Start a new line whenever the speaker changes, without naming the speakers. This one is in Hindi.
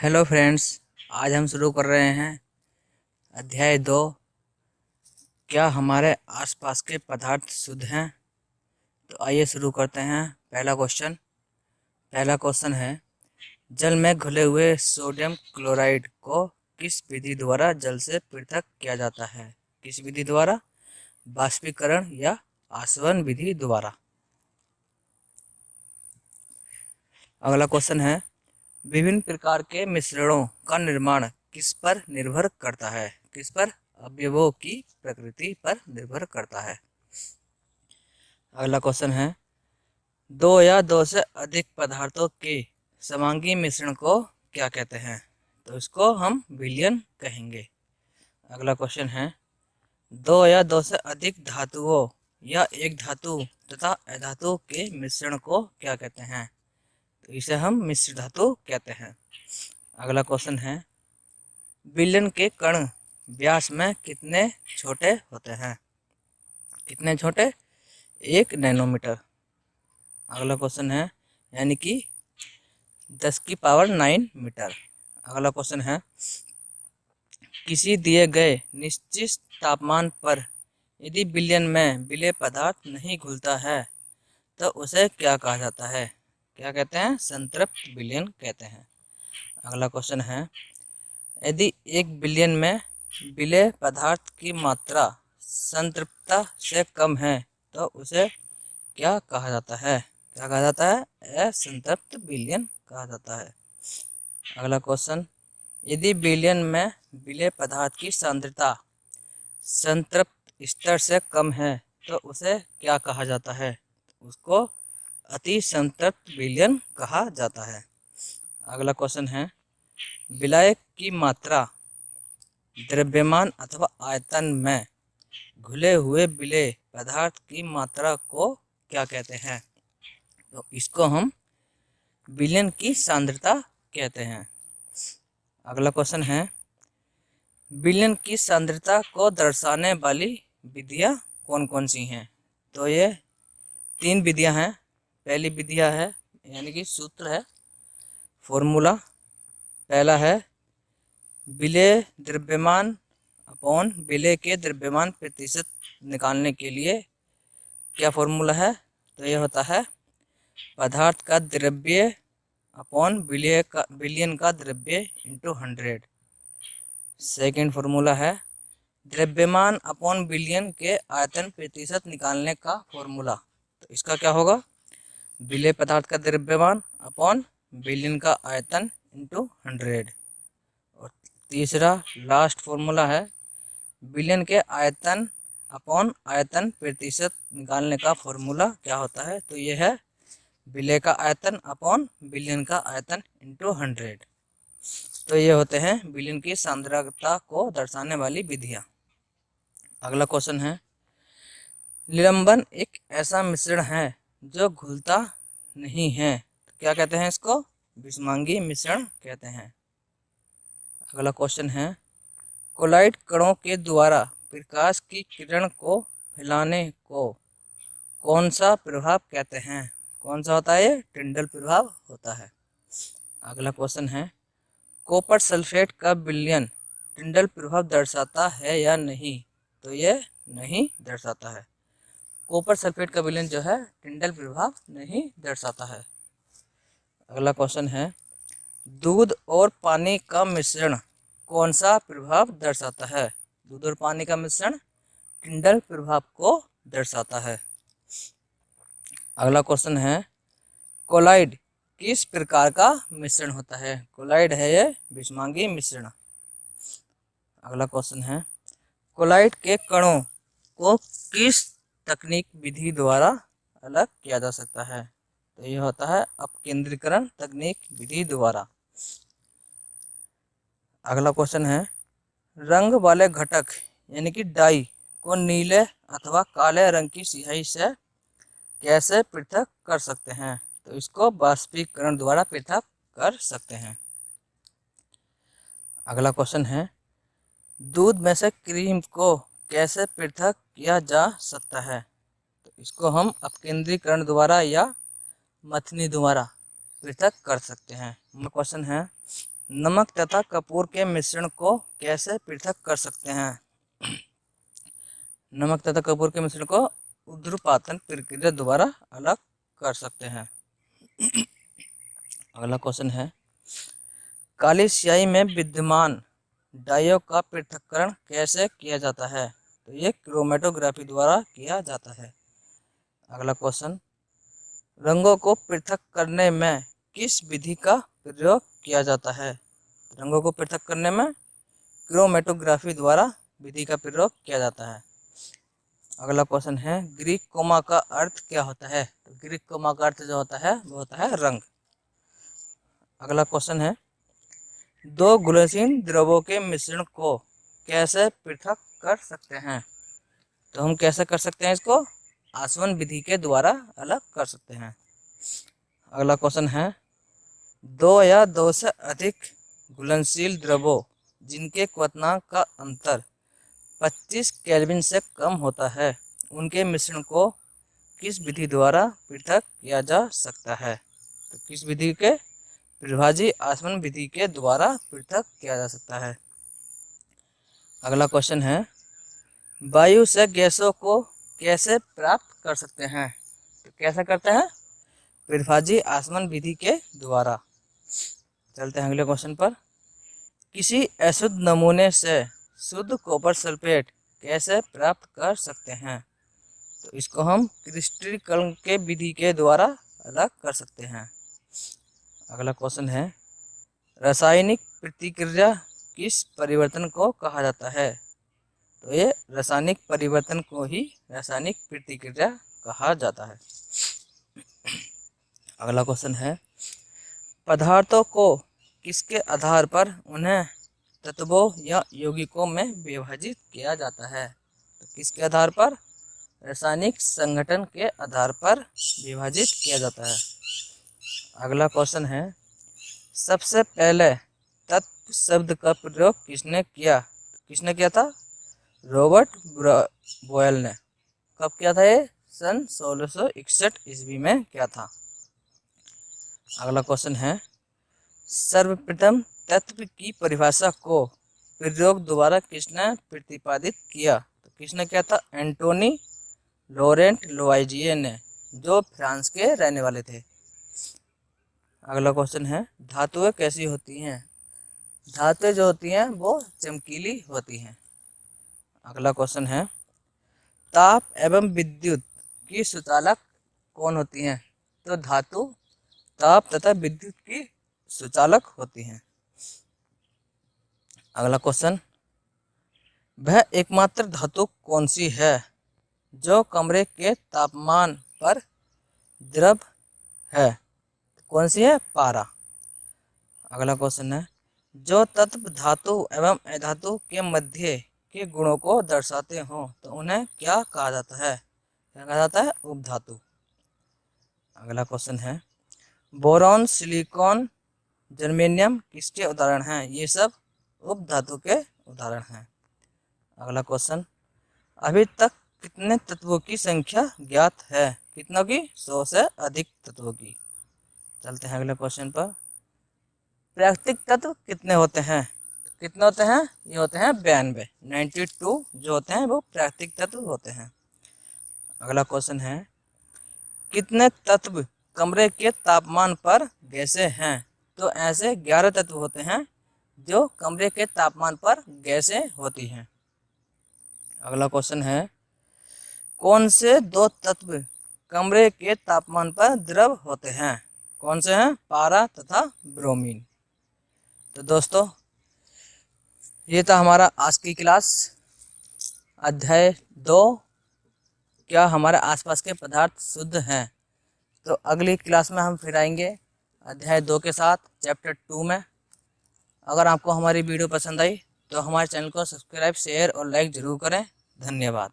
हेलो फ्रेंड्स, आज हम शुरू कर रहे हैं अध्याय 2। क्या हमारे आसपास के पदार्थ शुद्ध हैं? तो आइए शुरू करते हैं। पहला क्वेश्चन है, जल में घुले हुए सोडियम क्लोराइड को किस विधि द्वारा जल से पृथक किया जाता है? किस विधि द्वारा? बाष्पीकरण या आसवन विधि द्वारा। अगला क्वेश्चन है, विभिन्न प्रकार के मिश्रणों का निर्माण किस पर निर्भर करता है? किस पर? अवयवों की प्रकृति पर निर्भर करता है। अगला क्वेश्चन है, दो या दो से अधिक पदार्थों के समांगी मिश्रण को क्या कहते हैं? तो इसको हम विलयन कहेंगे। अगला क्वेश्चन है, दो या दो से अधिक धातुओं या एक धातु तथा अधातु के मिश्रण को क्या कहते हैं? तो इसे हम मिश्र धातु कहते हैं। अगला क्वेश्चन है, विलयन के कण व्यास में कितने छोटे होते हैं? कितने छोटे? 1 नैनोमीटर। अगला क्वेश्चन है, यानी कि 10⁹ मीटर। अगला क्वेश्चन है, किसी दिए गए निश्चित तापमान पर यदि विलयन में विलेय पदार्थ नहीं घुलता है तो उसे क्या कहा जाता है? क्या कहते हैं? संतृप्त विलयन कहते हैं। अगला क्वेश्चन है, यदि एक विलयन में विलेय पदार्थ की मात्रा संतृप्तता से कम है तो उसे क्या कहा जाता है? क्या कहा जाता है? असंतृप्त विलयन कहा जाता है। अगला क्वेश्चन, यदि विलयन में विलेय पदार्थ की सांद्रता संतृप्त स्तर से कम है तो उसे क्या कहा जाता है? उसको अति संतृप्त विलयन कहा जाता है। अगला क्वेश्चन है, विलायक की मात्रा द्रव्यमान अथवा आयतन में घुले हुए विलेय पदार्थ की मात्रा को क्या कहते हैं? तो इसको हम विलयन की सांद्रता कहते हैं। अगला क्वेश्चन है, विलयन की सांद्रता को दर्शाने वाली विधियां कौन कौन सी हैं? तो ये 3 विधियां हैं। पहली विधियां है, यानी कि सूत्र है, फॉर्मूला। पहला है विलेय द्रव्यमान अपॉन विलेय के द्रव्यमान प्रतिशत निकालने के लिए क्या फॉर्मूला है? तो यह होता है पदार्थ का द्रव्य अपॉन विलयन का द्रव्य इंटू 100। सेकेंड फॉर्मूला है द्रव्यमान अपॉन विलयन के आयतन प्रतिशत निकालने का फॉर्मूला। तो इसका क्या होगा? विलेय पदार्थ का द्रव्यमान अपॉन विलयन का आयतन इंटू 100। और तीसरा लास्ट फॉर्मूला है विलयन के आयतन अपॉन आयतन प्रतिशत निकालने का फॉर्मूला क्या होता है? तो यह है विलेय का आयतन अपॉन विलयन का आयतन इंटू 100। तो ये होते हैं विलयन की सांद्रता को दर्शाने वाली विधियां। अगला क्वेश्चन है, निलंबन एक ऐसा मिश्रण है जो घुलता नहीं है, क्या कहते हैं इसको? विषमांगी मिश्रण कहते हैं। अगला क्वेश्चन है, कोलाइड कणों के द्वारा प्रकाश की किरण को फैलाने को कौन सा प्रभाव कहते हैं? कौन सा होता है ये? टिंडल प्रभाव होता है। अगला क्वेश्चन है, कॉपर सल्फेट का विलयन टिंडल प्रभाव दर्शाता है या नहीं? तो ये नहीं दर्शाता है। कॉपर सल्फेट का विलयन जो है टिंडल प्रभाव नहीं दर्शाता है। अगला क्वेश्चन है, दूध और पानी का मिश्रण कौन सा प्रभाव दर्शाता है? दूध और पानी का मिश्रण टिंडल प्रभाव को दर्शाता है। अगला क्वेश्चन है, कोलाइड किस प्रकार का मिश्रण होता है? कोलाइड है ये विषमांगी मिश्रण। अगला क्वेश्चन है, कोलाइड के कणों को किस तकनीक विधि द्वारा अलग किया जा सकता है? तो यह होता है अपकेंद्रीकरण तकनीक विधि द्वारा। अगला क्वेश्चन है, रंग वाले घटक यानी कि डाई को नीले अथवा काले रंग की स्याही से कैसे पृथक कर सकते हैं? तो इसको बाष्पीकरण द्वारा पृथक कर सकते हैं। अगला क्वेश्चन है, दूध में से क्रीम को कैसे पृथक किया जा सकता है? तो इसको हम अपकेंद्रीकरण द्वारा या मथनी द्वारा पृथक कर सकते हैं। क्वेश्चन है, नमक तथा कपूर के मिश्रण को कैसे पृथक कर सकते हैं? नमक तथा कपूर के मिश्रण को ऊर्ध्वपातन प्रक्रिया द्वारा अलग कर सकते हैं। अगला क्वेश्चन है, काली स्याही में विद्यमान डाइयों का पृथक्करण कैसे किया जाता है? तो ये क्रोमेटोग्राफी द्वारा किया जाता है। अगला क्वेश्चन, रंगों को पृथक करने में किस विधि का प्रयोग किया जाता है? रंगों को पृथक करने में क्रोमेटोग्राफी द्वारा विधि का प्रयोग किया जाता है। अगला क्वेश्चन है, ग्रीक कोमा का अर्थ क्या होता है? तो ग्रीक कोमा का अर्थ जो होता है वो होता है रंग। अगला क्वेश्चन है, दो घुलनशील द्रवों के मिश्रण को कैसे पृथक कर सकते हैं? तो हम कैसे कर सकते हैं इसको? आसवन विधि के द्वारा अलग कर सकते हैं। अगला क्वेश्चन है, दो या दो से अधिक घुलनशील द्रवों जिनके क्वथनांक का अंतर 25 केल्विन से कम होता है, उनके मिश्रण को किस विधि द्वारा पृथक किया जा सकता है? तो किस विधि के? त्रिभाजी आसवन विधि के द्वारा पृथक किया जा सकता है। अगला क्वेश्चन है, वायु से गैसों को कैसे प्राप्त कर सकते हैं? तो कैसे करते हैं? त्रिभाजी आसवन विधि के द्वारा। चलते हैं अगले क्वेश्चन पर, किसी अशुद्ध नमूने से शुद्ध कॉपर सल्फेट कैसे प्राप्त कर सकते हैं? तो इसको हम क्रिस्टलीकरण के विधि के द्वारा अलग कर सकते हैं। अगला क्वेश्चन है, रासायनिक प्रतिक्रिया किस परिवर्तन को कहा जाता है? तो ये रासायनिक परिवर्तन को ही रासायनिक प्रतिक्रिया कहा जाता है। अगला क्वेश्चन है, पदार्थों को किसके आधार पर उन्हें तत्वों या यौगिकों में विभाजित किया जाता है? तो किसके आधार पर? रासायनिक संगठन के आधार पर विभाजित किया जाता है। अगला क्वेश्चन है, सबसे पहले तत्व शब्द का प्रयोग किसने किया? किसने किया था? रॉबर्ट बॉयल ने। कब किया था ये? सन 1661 ईस्वी में किया था। अगला क्वेश्चन है, सर्वप्रथम तत्व की परिभाषा को प्रयोग द्वारा किसने प्रतिपादित किया? तो किसने किया था? एंटोनी लॉरेंट लुवाइजिए ने, जो फ्रांस के रहने वाले थे। अगला क्वेश्चन है, धातुएं कैसी होती हैं? धातुएं जो होती हैं वो चमकीली होती हैं। अगला क्वेश्चन है, ताप एवं विद्युत की सुचालक कौन होती हैं? तो धातु ताप तथा विद्युत की सुचालक होती हैं। अगला क्वेश्चन, वह एकमात्र धातु कौन सी है जो कमरे के तापमान पर द्रव है? कौन सी है? पारा। अगला क्वेश्चन है, जो तत्व धातु एवं अधातु के मध्य के गुणों को दर्शाते हों तो उन्हें क्या कहा जाता है? क्या कहा जाता है? उपधातु। अगला क्वेश्चन है, बोरॉन, सिलिकॉन, जर्मेनियम किसके उदाहरण हैं? ये सब उपधातु के उदाहरण हैं। अगला क्वेश्चन, अभी तक कितने तत्वों की संख्या ज्ञात है? कितनों की? 100 से अधिक तत्वों की। चलते हैं अगले क्वेश्चन पर, प्राकृतिक तत्व कितने होते हैं? कितने होते हैं? ये होते हैं 92। 92 जो होते हैं वो प्राकृतिक तत्व होते हैं। अगला क्वेश्चन है, कितने तत्व कमरे के तापमान पर गैसें हैं? तो ऐसे 11 तत्व होते हैं जो कमरे के तापमान पर गैसें होती हैं। अगला क्वेश्चन है, कौन से दो तत्व कमरे के तापमान पर द्रव होते हैं? कौन से हैं? पारा तथा ब्रोमीन। तो दोस्तों, ये था हमारा आज की क्लास, अध्याय 2, क्या हमारे आसपास के पदार्थ शुद्ध हैं? तो अगली क्लास में हम फिर आएंगे अध्याय 2 के साथ, चैप्टर 2 में। अगर आपको हमारी वीडियो पसंद आई तो हमारे चैनल को सब्सक्राइब, शेयर और लाइक ज़रूर करें। धन्यवाद।